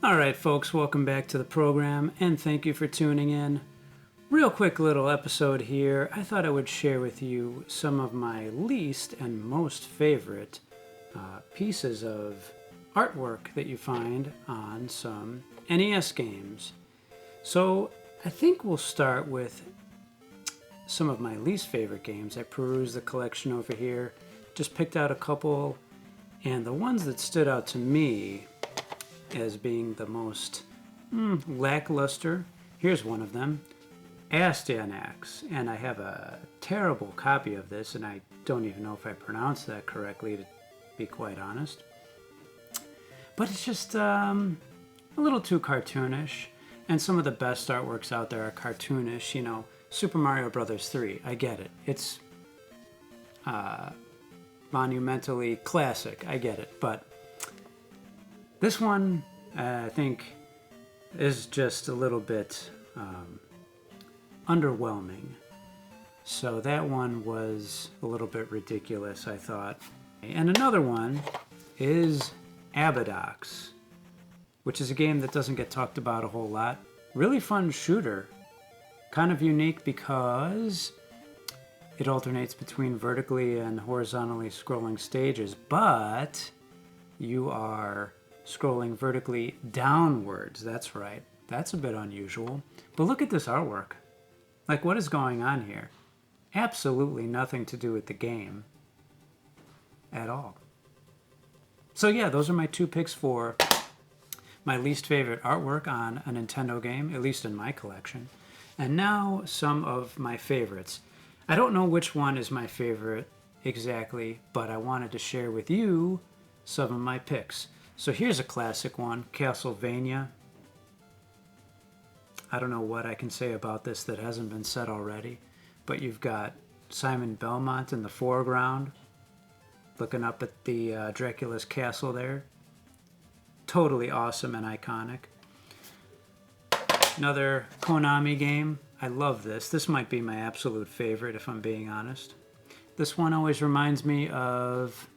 All right, folks, welcome back to the program, and thank you for tuning in. Real quick little episode here. I thought I would share with you some of my least and most favorite pieces of artwork that you find on some NES games. So I think we'll start with some of my least favorite games. I perused the collection over here, just picked out a couple, and the ones that stood out to me as being the most lackluster, here's one of them, Astyanax, and I have a terrible copy of this, and I don't even know if I pronounced that correctly, to be quite honest. But it's just a little too cartoonish, and some of the best artworks out there are cartoonish. You know, Super Mario Bros. 3, I get it. It's monumentally classic, I get it, but this one, I think, is just a little bit underwhelming. So that one was a little bit ridiculous, I thought. And another one is Abadox, which is a game that doesn't get talked about a whole lot. Really fun shooter. Kind of unique because it alternates between vertically and horizontally scrolling stages, but you are scrolling vertically downwards. That's right. That's a bit unusual. But look at this artwork. Like, what is going on here? Absolutely nothing to do with the game at all. So yeah, those are my two picks for my least favorite artwork on a Nintendo game, at least in my collection. And now some of my favorites. I don't know which one is my favorite exactly, but I wanted to share with you some of my picks. So here's a classic one, Castlevania. I don't know what I can say about this that hasn't been said already, but you've got Simon Belmont in the foreground, looking up at the Dracula's castle there. Totally awesome and iconic. Another Konami game. I love this. This might be my absolute favorite, if I'm being honest. This one always reminds me of...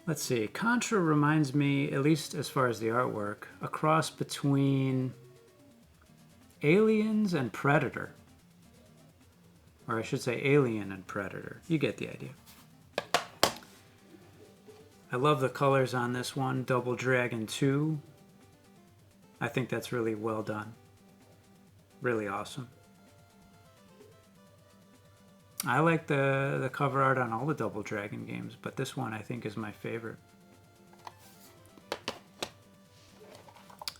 Let's see, Contra reminds me, at least as far as the artwork, a cross between Aliens and Predator. Or I should say Alien and Predator. You get the idea. I love the colors on this one, Double Dragon 2. I think that's really well done. Really awesome. I like the cover art on all the Double Dragon games, but this one I think is my favorite.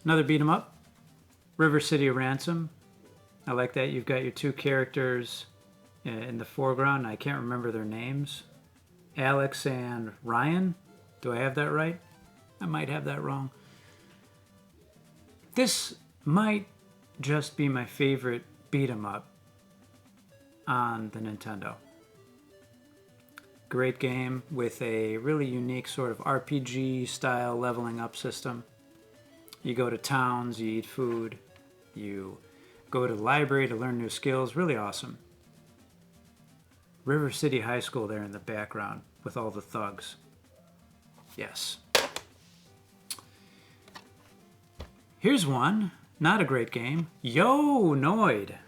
Another beat 'em up, River City Ransom. I like that you've got your two characters in the foreground. I can't remember their names. Alex and Ryan. Do I have that right? I might have that wrong. This might just be my favorite beat 'em up on the Nintendo. Great game with a really unique sort of RPG style leveling up system. You go to towns, you eat food, you go to the library to learn new skills. Really awesome. River City High School there in the background with all the thugs. Yes. Here's one, not a great game. Yonoid.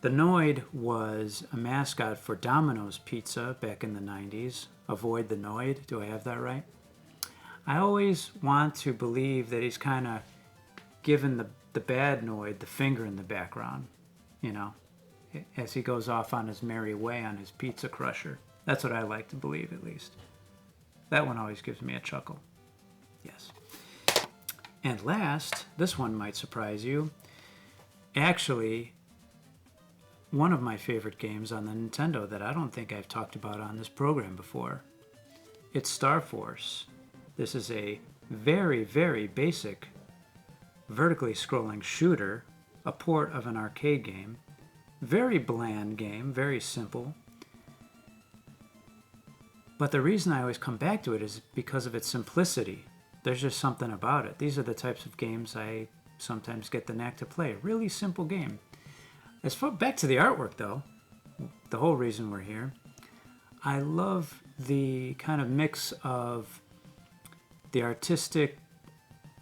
The Noid was a mascot for Domino's Pizza back in the 90s. Avoid the Noid. Do I have that right? I always want to believe that he's kind of giving the bad Noid the finger in the background, you know, as he goes off on his merry way on his pizza crusher. That's what I like to believe, at least. That one always gives me a chuckle. Yes. And last, this one might surprise you. Actually, one of my favorite games on the Nintendo that I don't think I've talked about on this program before. It's Star Force. This is a very, very basic vertically scrolling shooter, a port of an arcade game. Very bland game, very simple. But the reason I always come back to it is because of its simplicity. There's just something about it. These are the types of games I sometimes get the knack to play. Really simple game. As far back to the artwork, though, the whole reason we're here, I love the kind of mix of the artistic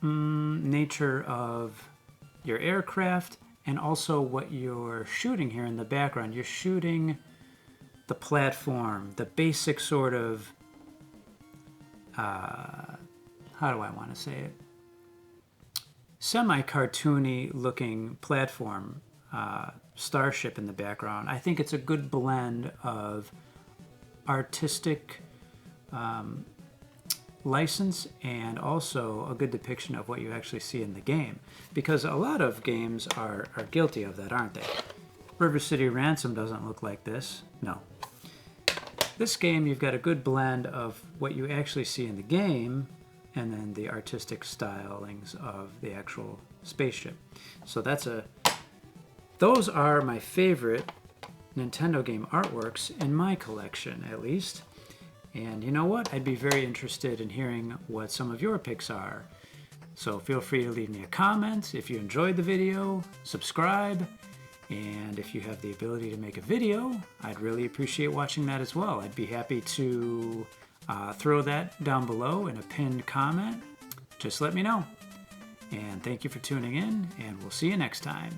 nature of your aircraft and also what you're shooting here in the background. You're shooting the platform, the basic sort of, how do I want to say it? Semi-cartoony looking platform starship in the background. I think it's a good blend of artistic license and also a good depiction of what you actually see in the game, because a lot of games are guilty of that, aren't they? River City Ransom doesn't look like this. No. This game, you've got a good blend of what you actually see in the game and then the artistic stylings of the actual spaceship. So those are my favorite Nintendo game artworks in my collection, at least. And you know what? I'd be very interested in hearing what some of your picks are. So feel free to leave me a comment if you enjoyed the video, subscribe, and if you have the ability to make a video, I'd really appreciate watching that as well. I'd be happy to throw that down below in a pinned comment. Just let me know. And thank you for tuning in, and we'll see you next time.